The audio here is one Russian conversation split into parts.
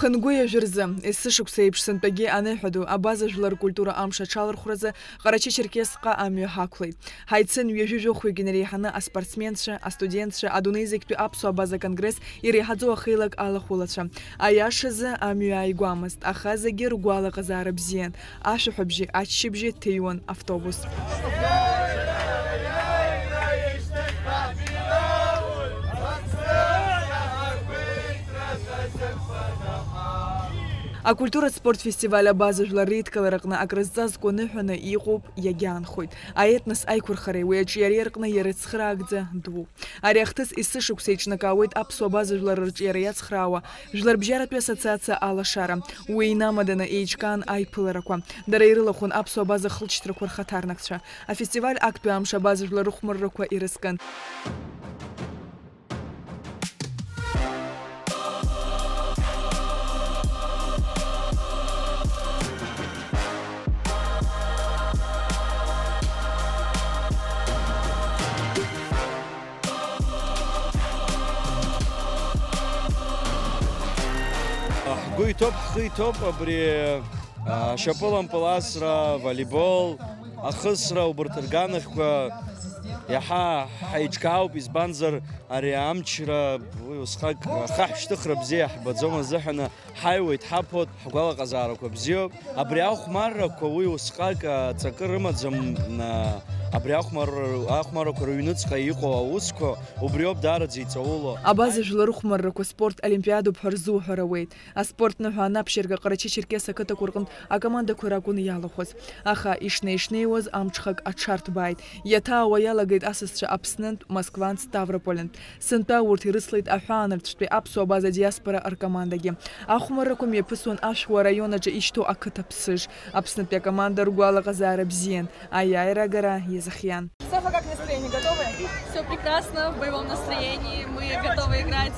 Хангуя жирза, эссышукса ипшсантаги анехаду, абаза жлар культура амша чалар хураза, Карачи Черкесска амю хаклей. Хайцен вежужу хуйгенерихана а спортсменша, а студентша, а дунейзекту апсу абаза конгресс и рехадзу ахилак ала хулаша. А яшаза амю айгуамаст, а хазаги ругуала казара бзиен, а шухабжи, а чибжи тейон автобус. А культура спорт фестиваля база жларит каларакна акрыззаз конехана игуб ягян хойт. А этнос айкурхаре уяч яреркна ярецхрагдзе ду. А ряхтыс иссышуксейчна кауит апсо база жларырч ярецхрава. Жларбжарату ассоциация алашара. Уейнамадана эйчкан айпылараква. Дарайрылахун апсо база хлчтракур хатарнакча. А фестиваль акту амша база жларухмарраква ирыскан. Хгui топ абри шапылам паласра, волейбол, ахысра убыртырганахква яха хайчкауп избанзар ари амчра усхак хахштыхра бзиа ҳбаӡом азыҳәаны ҳаиуеит ҳаԥот ҳгәалаҟазаарақәа бзиоуп абри ахәмаррақәа уи усҟак ҵакы рымаӡам абри ахәмаррақәа рыҩныҵҟа иҟоу аусқәа убриоуп даараӡа иҵауло абаза жларухәмаррақәа спорт олимпиадоуп ҳәа рзуҳәарауеит аспортныҳәа анаԥшьырга Ҟарачи Черкес ақыҭақәа рҟнытә акомандақәа ракәын иалахәыз аха ишнеишнеиуаз амҽхак аҽарҭбааит иаҭаауа иалагеит асасцәа Аԥснынтә, Москвантә, Ставропольнтә сынтәа урҭ ирыслеит аҳәаанырцәтәи аԥсуа база диаспора ркомандагьы ахәмаррақәа мҩаԥысуан Ашәуа раион аҿы ишьҭоу ақыҭа ԥсыж Аԥснытәи акоманда ргәалаҟазаара бзиан аиааира агара иазыхиан. Софа, как настроение? Готовы? Все прекрасно, в боевом настроении. Мы готовы играть,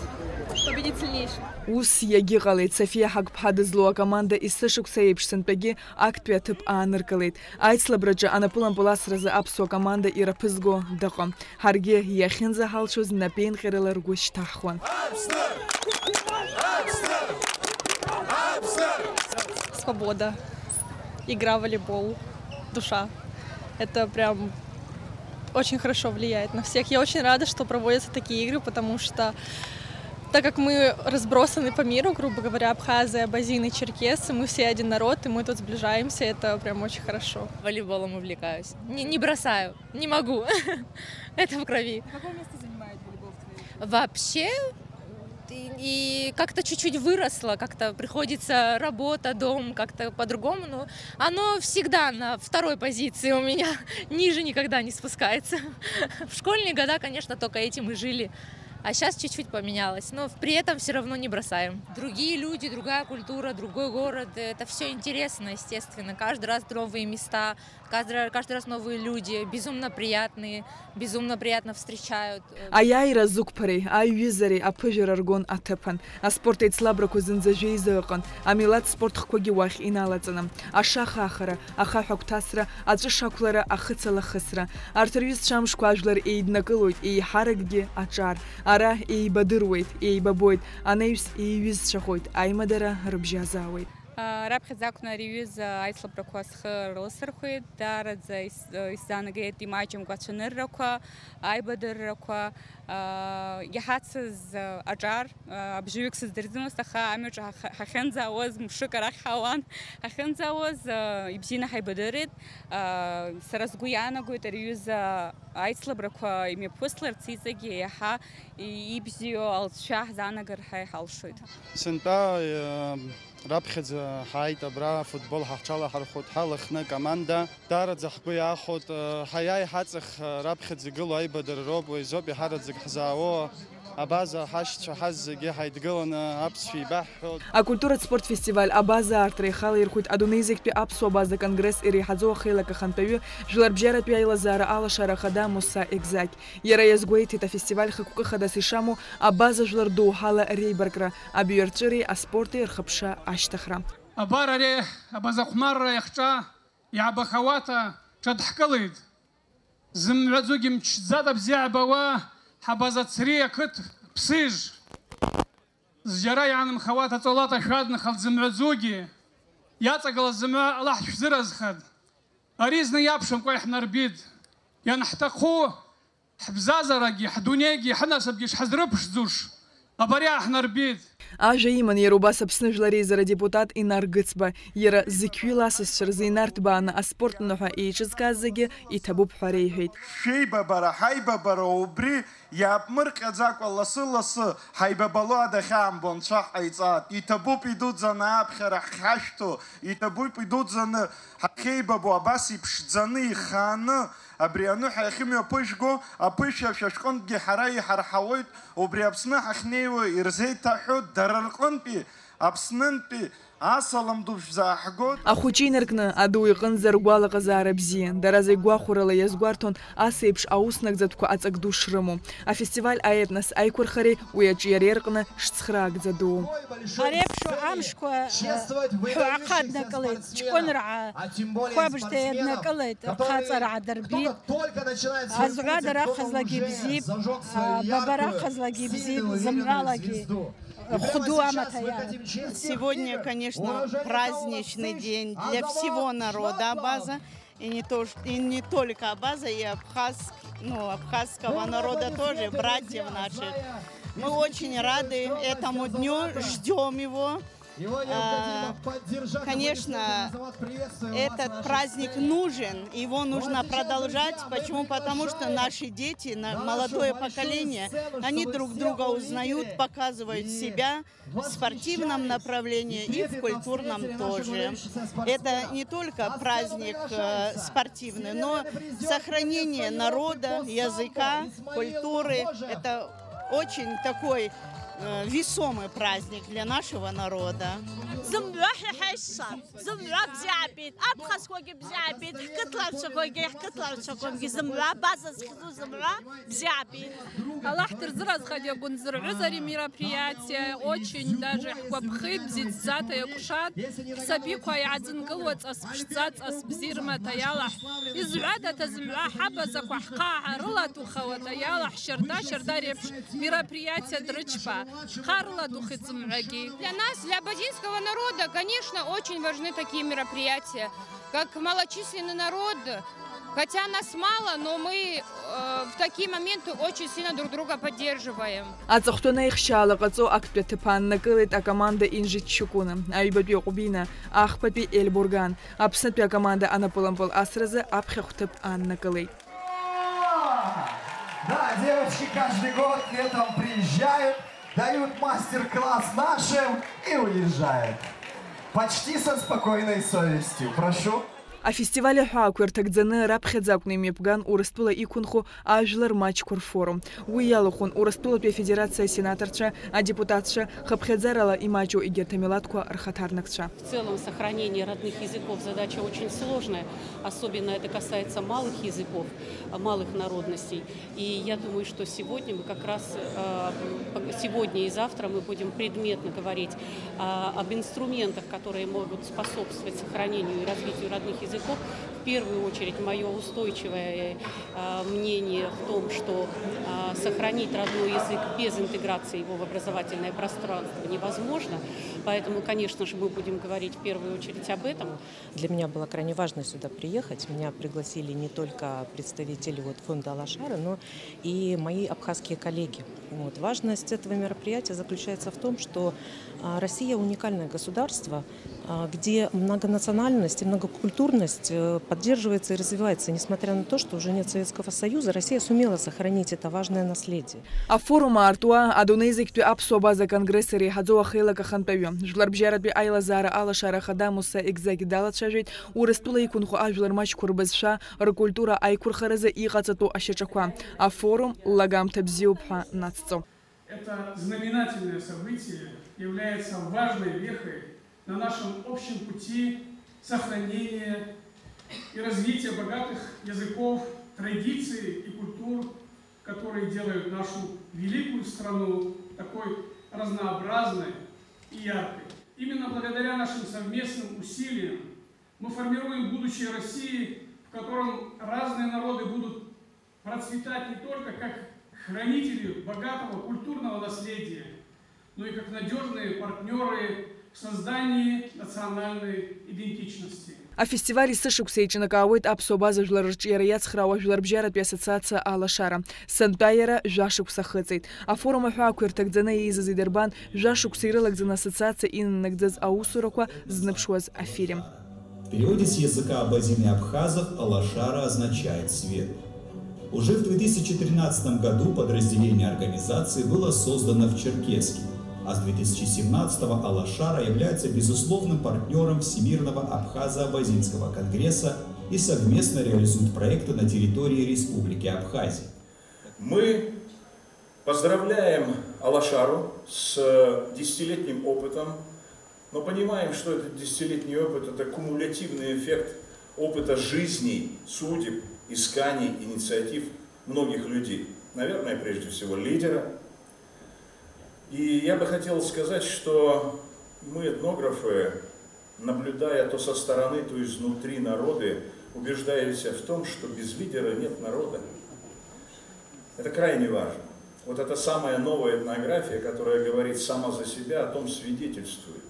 победить сильнейших. Ус иагьыҟалеит Софиа Ҳагԥҳа дызлоу акоманда иссышықәса еиԥш сынтәагьы актәи аҭыԥ ааныркылеит. Аицлабраҿы анапылампыласразы аԥсуа команда ираԥызго дыҟам. Ҳаргьы иахьынӡаҳалшоз напеинҟьарыла ргәы шьҭаҳхуан. Свобода, игра в волейбол, душа. Это прям очень хорошо влияет на всех. Я очень рада, что проводятся такие игры, потому что так как мы разбросаны по миру, грубо говоря, Абхазия, Абазины, Черкесы, мы все один народ, и мы тут сближаемся, это прям очень хорошо. Волейболом увлекаюсь. Не бросаю, не могу. Это в крови. Какое место занимает волейбол в твоей? Вообще, и как-то чуть-чуть выросло, как-то приходится работа, дом, как-то по-другому, но оно всегда на второй позиции у меня, ниже никогда не спускается. В школьные года, конечно, только этим и жили. А сейчас чуть-чуть поменялось, но при этом все равно не бросаем. Другие люди, другая культура, другой город, это все интересно, естественно. Каждый раз новые места, каждый раз новые люди, безумно приятно встречают. Аиааира зуқԥареи, аиҩызареи аԥыжәара ргон аҭыԥан. Аспорт еицлабрақәа зынӡажәеиза ыҟан. Амилаҭ спортхқәагьы уахь иналаҵаны. Ашаха ахара, ахаҳә агәҭасра, аҵәыш ақәлара, ахыц алахысра. Арҭ рҩызцәа амшқәа ажәлар еиднакылоит, еиҳаракгьы аҿар. Ара еибадыруеит, еибабоит, анаҩс еиҩызцәахоит, аимадара рыбжьазаауеит. Раԥхьаӡа акәны ари аҩыза аицлабрақәа схы рылсырхәеит, даараӡа исзаанагеит имаҷымкәа ацәаныррақәа, аибадыррақәа, иаҳацыз аҿар, абжаҩык сыздырӡомызт, аха амҩаҿы ҳахьынӡаауаз мшык арахь ҳауан, ҳахьынӡаауаз ибзианы ҳаибадырит, сара сгәы иаанагоит ари аҩыза аицлабрақәа имҩаԥысларц иҵегьы иаҳа ибзиоу алҵшәа ҳзаанагар ҳалшоит. Сынтәа раԥхьаӡа ҳааит абра футбол ҳаҳҽалаҳархәот ҳалахны команда даараӡа ҳгәы иаахәот ҳаиааи ҳаҵых раԥхьаӡа игылоу аибадара роуп уеизоуп иҳараӡак ҳзаауо абаза ҳашьцәа ҳаз зегьы ҳаидгыланы аԥсшәа еибаҳҳәот. Акультуратә спорт фестиваль абаза аартра ихалаирхәит адунеи зегьтәи аԥсуа база конгресс иреиҳаӡоу ахеилак ахантәаҩы жәларбжьаратәи аилазаара алашара ахада Муса Егзақь. Иара иазгәеиҭеит афестиваль хықәкы хадас ишамоу абаза жәлар доуҳала реибаркра, абиҩарҿыреи аспорти рхыԥша ашьҭахра. Абар ари абазахәмарра иахҿа иаабахауата ҽадҳкылеит. Зымҩаӡогьы мчӡада бзиа абауа ҳабазацри ақыҭ ԥсыж. زجرا يعني مخوات طولات خاد نخل زمع زوجي ياتقل الزمع الله حفظر أزخد أريزنا يابشم كوي إحنا ربيد يعني حتقوه حبزازة رجي حدونيجي حنا سبجيش حزربش زوش أبريا إحنا ربيد Ажа иман Ерубас Аԥсныжәлареизара депутат Инар Гыцба, иара зықьҩыла асасцәа инарҭбааны аспортныҳәа еиҿызкааз зегьы иҭабуп ҳәа реиҳәеит. Шәеибабара, ҳаибабара убри иаапмырҟьаӡакәа ласы-ласы ҳаибабало адахьы амбонцәа ҳҟаиҵаат. Иҭабуп идуӡӡаны аԥхьара ҳхашәҭо, иҭабуп идуӡӡаны ҳахьеибабо абас иԥшӡаны ихааны абри аныҳәа иахьымҩаԥыжәго аԥышәа шәаҟынтәгьы ҳара иҳарҳауеит, убри Аԥсны ҳахьнеиуа ирзеиҭаҳәо дара рҟынтәи Аԥснынтәи асалам ду шәзааҳгоит. Ахәыҷы инаркны аду иҟынӡа ргәалаҟазаара бзиан, дара зегь гәахәарыла иазгәарҭон ас еиԥш аус нагӡатәқәа аҵак ду шрымоу. Афестиваль аетнос аиқәырхареи уи аҿы иара ирҟны шцхраакӡа дуу. Ареиԥшу амшқәа ҳәаҟа днакылеит, ҷкәынраа хәабжҭа иаднакылеит, хаҵараа дырбит, азгәадара хазлагьы бзип, бабара хазлагьы бзип, зымгӏвалагьи. Сегодня, конечно, праздничный день для всего народа Абаза, и не только Абаза, и абхазского народа тоже, братьев наших. Мы очень рады этому дню, ждем его. Конечно, этот праздник нужен, его нужно продолжать. Почему? Потому что наши дети, молодое поколение, они друг друга узнают, показывают себя в спортивном направлении и в культурном тоже. Это не только праздник спортивный, но сохранение народа, языка, культуры. Это очень такой весомый праздник для нашего народа. Аллах терзраз ходя гунзрузари мероприятия очень даже хвабхибзит зата якушат сабику ядзингылвац аспшцац асбзирма таялах изуада тазмла хаба заквахка рылату хавата ялах шерда репш мероприятия дрычпа харла духицмраги. Для нас, для абазинского народа, конечно, очень важны такие мероприятия, как малочисленный народ. Хотя нас мало, но мы в такие моменты очень сильно друг друга поддерживаем. Аҵыхәтәаны ихшьаала ҟаҵо актәи аҭыԥ ааннакылеит акоманда Инжит Чукуна, аҩбатәи Ҟәбина, ахԥатәи Эльбурган, Аԥснытәи акоманда анапылампыл асразы аԥхьахә ҭыԥ ааннакылеит. Да, девочки каждый год летом приезжают, дают мастер-класс нашим и уезжают. Почти со спокойной совестью. Прошу. Афестиваль ҳәаақәа ирҭагӡаны раԥхьаӡа акәны имҩаԥган Урыстәыла иқәынхо ажәлар маҷқәа рфорум. Уи иалахәын Урыстәылатәи афедерациа асенаторцәа, адепутатцәа, хыԥхьаӡарала имаҷу егьырҭ амилаҭқәа рхаҭарнакцәа. В целом сохранение родных языков задача очень сложная, особенно это касается малых языков, малых народностей. И я думаю, что сегодня мы как раз, сегодня и завтра мы будем предметно говорить об инструментах, которые могут способствовать сохранению и развитию родных языков. В первую очередь, мое устойчивое мнение в том, что сохранить родной язык без интеграции его в образовательное пространство невозможно. Поэтому, конечно же, мы будем говорить в первую очередь об этом. Для меня было крайне важно сюда приехать. Меня пригласили не только представители фонда Алашара, но и мои абхазские коллеги. Важность этого мероприятия заключается в том, что Россия уникальное государство, где многонациональность и многокультурность поддерживается и развивается. Несмотря на то, что уже нет Советского Союза, Россия сумела сохранить это важное наследие. А форум артуа адунезикту апсуа база конгресса реҳаӡоу ахеилак ахантәаҩы. Жәлар бжьаратәи аилазаара алашара Хадамуса егьзагь далацәажәеит Урыстәыла иқәынхо ажәлар маҷқәа рбызшәа ркультура аиқәырхаразы иҟаҵатәу ашьаҿақәа. Афорум лагамҭа бзиоуп ҳәа нацҵо. Это знаменательное событие является важной вехой на нашем общем пути сохранения и развития богатых языков, традиций и культур, которые делают нашу великую страну такой разнообразной и яркой. Именно благодаря нашим совместным усилиям мы формируем будущее России, в котором разные народы будут процветать не только как хранители богатого культурного наследия, но и как надежные партнеры в создании национальной идентичности. А фестиваль Сышуксейчинакауит Апсобаза Жларчерияц Храва Жларбжаратби ассоциация Алашара. Сантайера Жашуксахыцит. А форума Хуакуиртагдзана и Зазидербан Жашуксейрылагзана ассоциация Иннагдзаз Аусураква Знапшуаз Афирим. В переводе с языка абазины абхазов Алашара означает свет. Уже в 2013 году подразделение организации было создано в Черкесске, а с 2017-го Алашара является безусловным партнером Всемирного Абхазо-Абазинского конгресса и совместно реализует проекты на территории Республики Абхазия. Мы поздравляем Алашару с 10-летним опытом, но понимаем, что этот 10-летний опыт – это кумулятивный эффект опыта жизней, судеб, исканий, инициатив многих людей. Наверное, прежде всего лидера. И я бы хотел сказать, что мы, этнографы, наблюдая то со стороны, то изнутри народы, убеждаемся в том, что без лидера нет народа. Это крайне важно. Вот это самая новая этнография, которая говорит сама за себя, о том свидетельствует.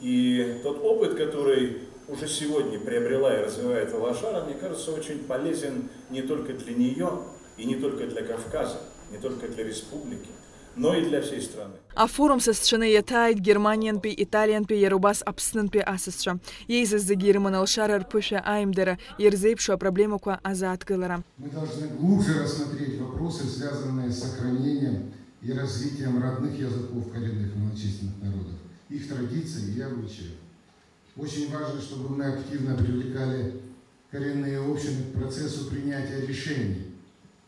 И тот опыт, который уже сегодня приобрела и развивает Алашара, мне кажется, очень полезен не только для нее, и не только для Кавказа, не только для республики, но и для всей страны. А форум сосчаны тает Германиан пи Италиан пи Ярубас Апснен пи Асысча. Ейзас за Герман Алшарар пыша Аймдера Ерзейпшу проблему ка Азат Гылара. Мы должны глубже рассмотреть вопросы, связанные с сохранением и развитием родных языков коренных малочисленных народов, их традиций и обычаев. Очень важно, чтобы мы активно привлекали коренные общины к процессу принятия решений,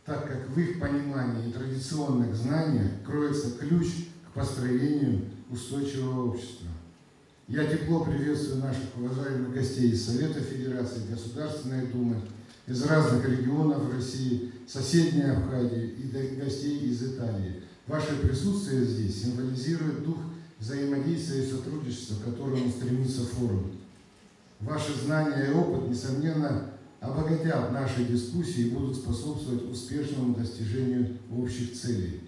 так как в их понимании и традиционных знаниях кроется ключ к построению устойчивого общества. Я тепло приветствую наших уважаемых гостей из Совета Федерации, Государственной Думы, из разных регионов России, соседней Абхазии и гостей из Италии. Ваше присутствие здесь символизирует дух взаимодействия и сотрудничества, к которому стремится форум. Ваши знания и опыт, несомненно, обогатят наши дискуссии и будут способствовать успешному достижению общих целей.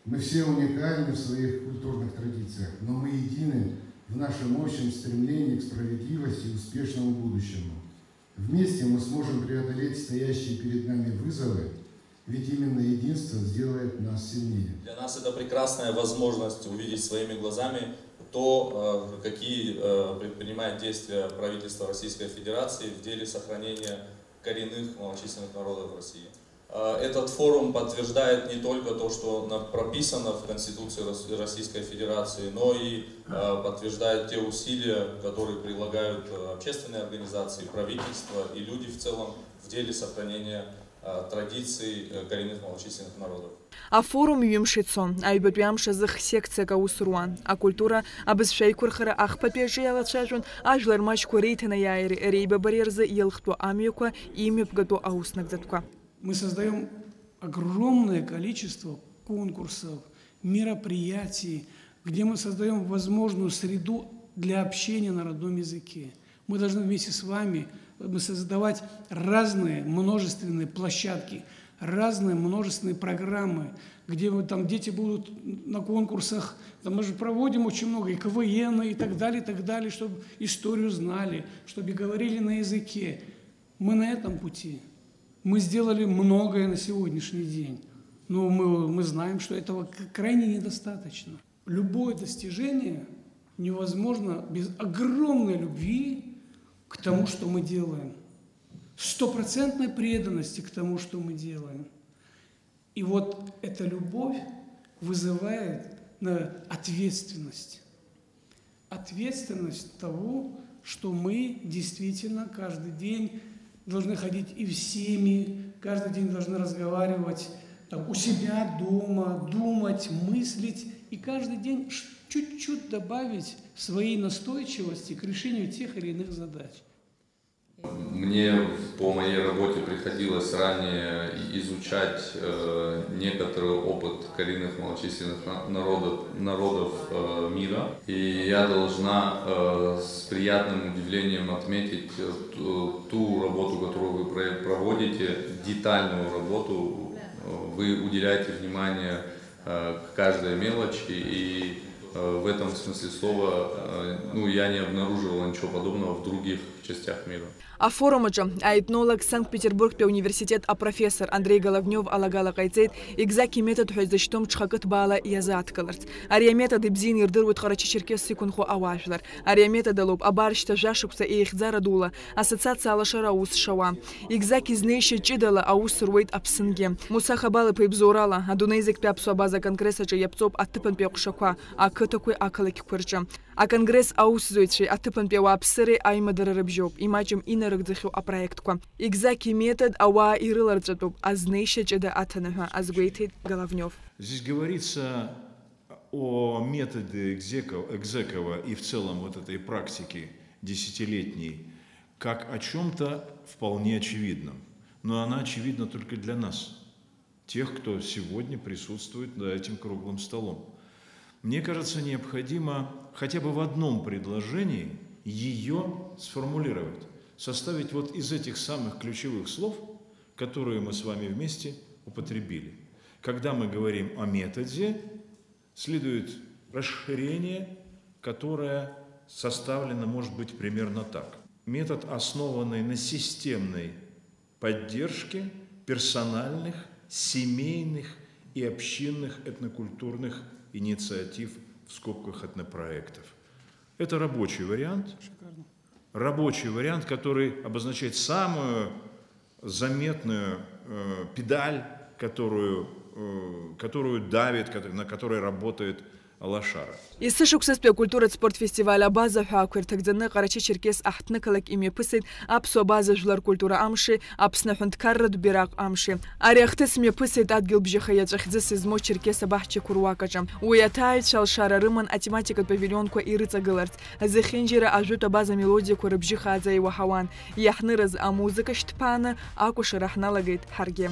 Мы все уникальны в своих культурных традициях, но мы едины в нашем общем стремлении к справедливости и успешному будущему. Вместе мы сможем преодолеть стоящие перед нами вызовы, ведь именно единство сделает нас сильнее. Для нас это прекрасная возможность увидеть своими глазами то, какие предпринимает действия правительства Российской Федерации в деле сохранения коренных малочисленных народов России. Этот форум подтверждает не только то, что прописано в Конституции Российской Федерации, но и подтверждает те усилия, которые прилагают общественные организации, правительство и люди в целом в деле сохранения традиций коренных малочисленных народов. А форум юмшицон, а юбапиамшазых секция каусруан, а культура абысшай курхара ахпапежи ялачажун, а жлармач куритина яйри рейба барьерзы елхту амюка и мепгату ауснагдатка. Мы создаем огромное количество конкурсов, мероприятий, где мы создаем возможную среду для общения на родном языке. Мы должны вместе с вами создавать разные множественные площадки, разные множественные программы, где там дети будут на конкурсах. Там мы же проводим очень много и КВН, и так далее, чтобы историю знали, чтобы говорили на языке. Мы на этом пути. Мы сделали многое на сегодняшний день, но мы знаем, что этого крайне недостаточно. Любое достижение невозможно без огромной любви к тому, что мы делаем, стопроцентной преданности к тому, что мы делаем. И вот эта любовь вызывает ответственность. Ответственность того, что мы действительно каждый день должны ходить и в семьи, каждый день должны разговаривать у себя дома, думать, мыслить, и каждый день чуть-чуть добавить своей настойчивости к решению тех или иных задач. Мне по моей работе приходилось ранее изучать некоторый опыт коренных малочисленных народов мира. И я должна с приятным удивлением отметить ту работу, которую вы проводите, детальную работу. Вы уделяете внимание к каждой мелочи, и в этом смысле слова я не обнаруживал ничего подобного в других частях мира. А форумача айтнолог Санкт-Петербург университет профессор Андрей Головнев алагала кайцет экзаки метод хойздыштом чхакыт бала язат каларт. Ария методы бзин ирдырвут харачи черкес секунху авашлар. Ария методы лоб абаршта жашукса и ихзара дула. Ассоциация алашара ус шава. Экзаки знейши чидала аус руэйт апсынге. Мусаха балы пейбзорала. Адунейзик пяпсу абаза конгрессача япцоп аттыпан пеокшаква. А кытакой акалыки квырча. А конгресс аусзуйтши аттыпан пева апсыры аймадары рыбжоп. Имачим ина а проектку. Экзаки метод ауа и рыларцатуб, а знейши чеда атанаха, а сгуейтит Головнев. Здесь говорится о методе Экзекова и в целом вот этой практики десятилетней, как о чем-то вполне очевидном. Но она очевидна только для нас, тех, кто сегодня присутствует за этим круглым столом. Мне кажется, необходимо хотя бы в одном предложении ее сформулировать. Составить вот из этих самых ключевых слов, которые мы с вами вместе употребили. Когда мы говорим о методе, следует расширение, которое составлено, может быть, примерно так. Метод, основанный на системной поддержке персональных, семейных и общинных этнокультурных инициатив в скобках этнопроектов. Это рабочий вариант. Шикарно. Рабочий вариант, который обозначает самую заметную педаль, которую давит, на которой работает Алашара. Иссышуксаспе культура спорт фестиваля база хуаквертагдзаны Карачи Черкес ахтныкалак име пысыт апсо база жлар культура амши апснахунд каррад бирак амши. Аряхтыс ме пысыт адгил бжихаяцахдзыс измо Черкеса бахче куруакачам. Уятайт шалшара рыман атематика павильонку и рыцагаларт. Захинжира ажута база мелодия курабжихадза и вахаван. Яхныраз а музыка штпана акуша рахналагает харге.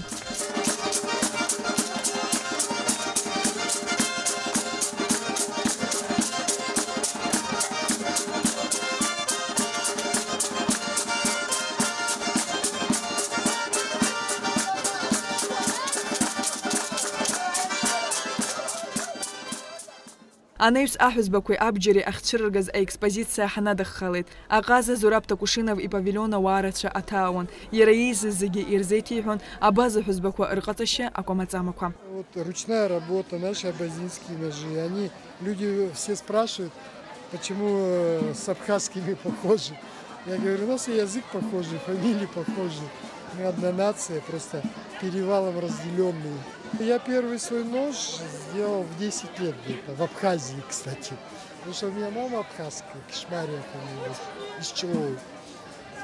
Анеюс ахвизбакуй абджири ахчиргаз экспозиция ханадах халит. Агаза зураб такушинов и павильона варача атаун. Ераизы зиги ирзетихун, а база хвизбакуа иркатаще акомацамаква. Вот ручная работа, наши абазинские ножи. Люди все спрашивают, почему с абхазскими похожи. Я говорю, у нас и язык похожий, фамилии похожи. Мы одна нация, просто перевалом разделенные. Я первый свой нож сделал в 10 лет где-то, в Абхазии, кстати. Потому что у меня мама абхазская, Кишмария фамилия, из Чиловой.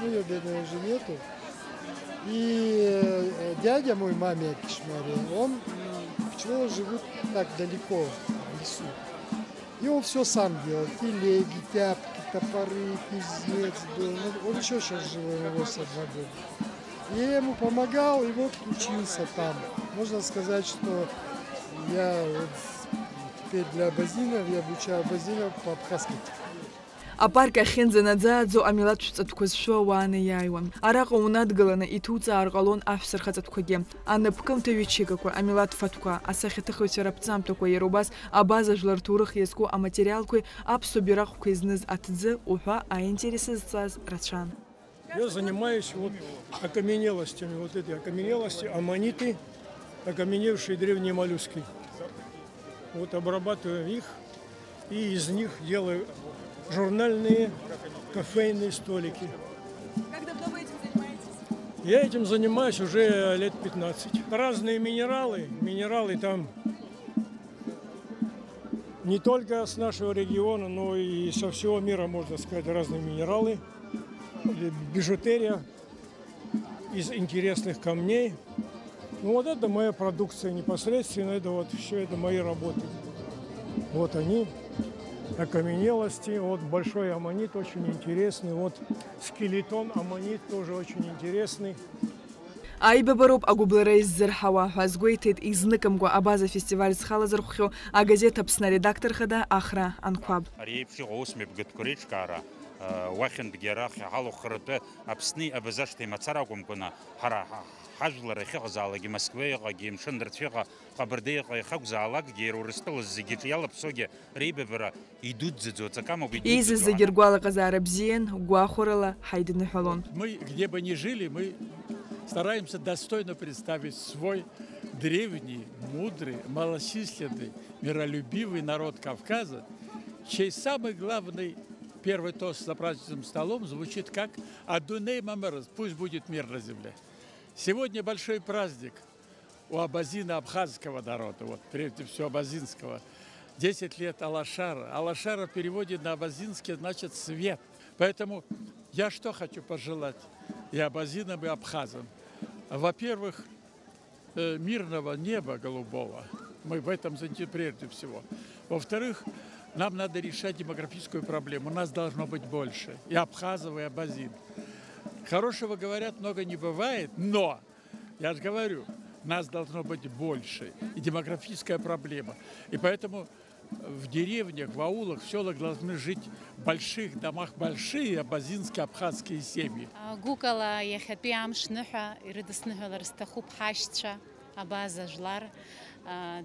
Ее, бедной, уже нету. И дядя мой, маме Кишмария, он в Чилово живут так далеко, в лесу. И он все сам делал, телеги, тяпки, топоры, кузнец был. Он еще сейчас живой, ему 82 года. Я ему помогал, и вот учился там. Можно сказать, что я вот теперь для абазинов, я обучаю абазинов по абхазски. А парка хензенадзадзо амилат шуцаткузшо ваны яйван. Араqa унадгалана итуца аргалон афсер хацаткуге. Анна пкымта вичигакуа амилат фаткуа. Асахитаху серапцам такой ерубас, а база жлартурах езку, а материалкуй абсобирах куизныз атдзы уха, а интересы зцаз рачан. Я занимаюсь вот окаменелостями, вот эти окаменелости, аммониты, окаменевшие древние моллюски. Вот обрабатываю их и из них делаю журнальные кофейные столики. Как давно вы этим занимаетесь? Я этим занимаюсь уже лет 15. Разные минералы там не только с нашего региона, но и со всего мира, можно сказать, разные минералы. Бижутерия из интересных камней. Ну вот это моя продукция непосредственно, это вот все это мои работы. Вот они, окаменелости, вот большой аммонит очень интересный, вот скелетон аммонит тоже очень интересный. Айбабароб агублерейс зерхава хазгуйтит изныкамгу абаза фестиваль схала зерху, а газета псна редактор хада ахра анкваб. Арейпши гоусмеб геткуричкара. واخن بجراح حلو خرطة أبسني أبزشتي ما تراكم كنا حرا حجل رخيق زالك مسكوي قايم شندر فيها خبردي خاك زالك جيرو رستل الزجيت يلا بسوجي ريبة برا يدود زوجة كم بيدود. إيز الزجرقالة قزارة بزين وقاخورلا حيدن حلون. Мы где бы ни жили, мы стараемся достойно представить свой древний, мудрый, малочисленный, миролюбивый народ Кавказа, чей самый главный первый тост за праздничным столом звучит как «Адуней мамерез», пусть будет мир на земле. Сегодня большой праздник у абазино-абхазского народа, вот прежде всего абазинского. 10 лет Алашара. Алашара в переводе на абазинский значит «свет». Поэтому я что хочу пожелать и абазинам, и абхазам? Во-первых, мирного неба голубого. Мы в этом заняты прежде всего. Во-вторых, нам надо решать демографическую проблему. Нас должно быть больше. И абхазов, и абазин. Хорошего, говорят, много не бывает, но, я же говорю, нас должно быть больше. И демографическая проблема. И поэтому в деревнях, в аулах, в селах должны жить в больших домах большие абазинские, абхазские семьи. Гукала яхапиам шныха иридсныхалар стахуп хашча абаза жлар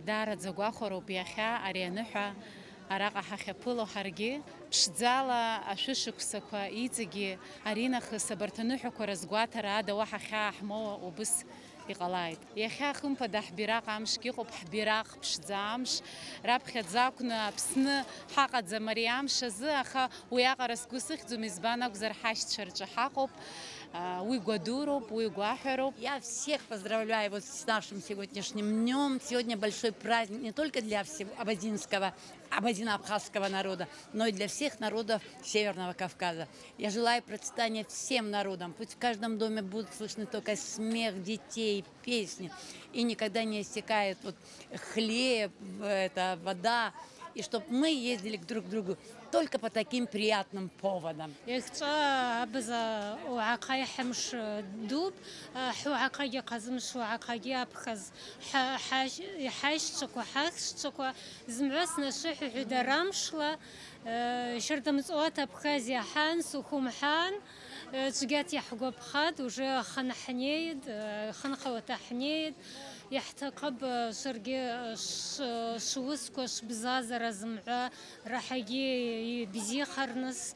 дара загуахоро бияха арианыха араqa ҳахьаԥыло ҳаргьы ԥшӡала ашәышықәсақәа иҵегьы аринахыс абарҭ разгәаҭара ада уа ҳахьаа ҳмоуа убыс иҟалааит. Иахьа хымԥада ҳбираҟ амшгьы ыҟоуп, ҳбираҟ ԥшӡа амш, раԥхьаӡа акәны Аԥсны ҳаҟаӡам ари амш азы, аха уи аҟара сгәы сыхьӡом, избан акәзар ҳашьцәа рҿы ҳаҟоуп. Я всех поздравляю вот с нашим сегодняшним днем. Сегодня большой праздник не только для всего абазино-абхазского народа, но и для всех народов Северного Кавказа. Я желаю процветания всем народам. Пусть в каждом доме будут слышны только смех детей, песни. И никогда не иссякает вот хлеб, вода. И чтобы мы ездили друг к другу только по таким приятным поводам. تجات يحقب خاد وجا خنحنيد خنخوة تحنيد يحتقب شرقي شوسكوش بزازر زمعة راح يجي بزي خرنس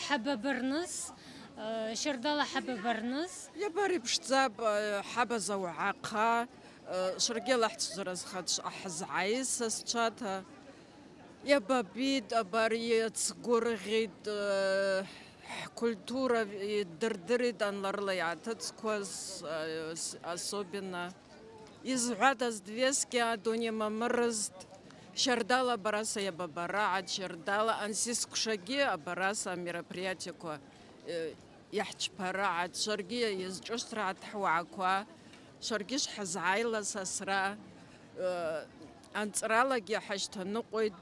حببرنس شردالة حببرنس يباري بشتاب حبة زوعاقها شرقي لحت زرز خدش أحز عايس سشاتها يبابيد أباري تسقورغيد культура дырдырит анларлаятыцкваз особенно из гадас двески адони мамрызд шардала бараса я бабара шардала ансис кшаги бараса мероприятие яхчпара шарги из чостра тхуаква шаргиш хазайла сасра анцралаги хаштануқойд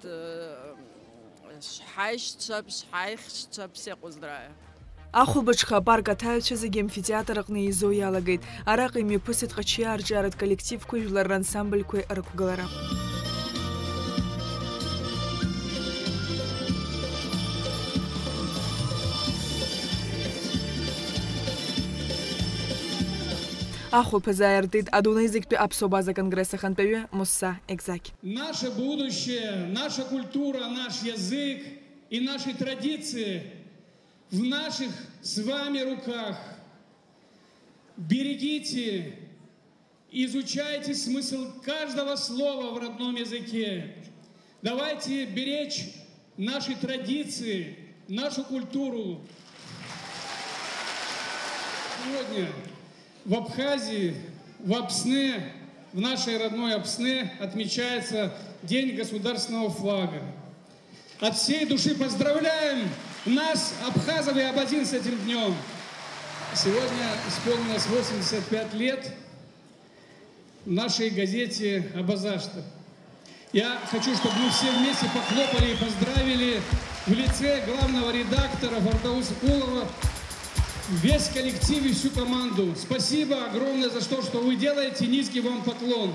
Ахәылбыҽха апарк аҭаҩцәа зегьы амфитеатр аҟны еизо иалагеит. Араҟа имҩаԥысит ҟаჩиаа арҿиаратә коллективқәеи жәлар рансамбльқәеи рықәгылара. Ахәылԥаз ааиртит Адунеи зегьтәи аԥсуа база конгресс ахантәаҩы Мусса Екзаки. Наше будущее, наша культура, наш язык и наши традиции в наших с вами руках. Берегите, изучайте смысл каждого слова в родном языке. Давайте беречь наши традиции, нашу культуру. Сегодня в Абхазии, в Апсне, в нашей родной Апсне отмечается День государственного флага. От всей души поздравляем нас, абхазов и абазин, с этим днем. Сегодня исполнилось 85 лет нашей газете «Абазашта». Я хочу, чтобы мы все вместе похлопали и поздравили в лице главного редактора Фардауса Кулова весь коллектив и всю команду. Спасибо огромное за то, что вы делаете. Низкий вам поклон.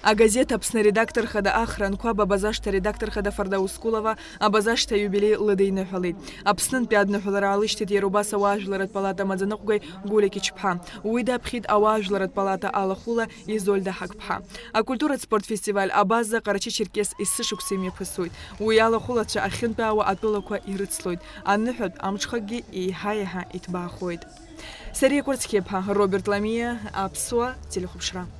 Агазета Аԥсны редактор хада Ахранқәа Бабазашҭа редактор хада Фардаускулова Абазашҭа иубилеи лыдиныҳәалеит. Аԥснынтәи адныҳәалара аалышьҭит иара убас ауаажәларатә палата амаӡаныҟәгаҩ Гулиа Кичԥҳа. Уи даԥхьеит ауаажәларатә палата алахәыла Изольда Ҳақԥҳа. Акультуратә спортфестиваль абаза Ҟарачы-Черкес есышықәса имҩаԥысуеит. Уи алахәылацәа ахьынтәаауа атәылақәа ирыцлоит. Аныҳәатә амҽхакгьы еиҳа-еиҳа иҭбаахоит. Сариа Кәарцхьеԥҳа, Роберт Ламиа, Аԥсуа телехәаԥшра.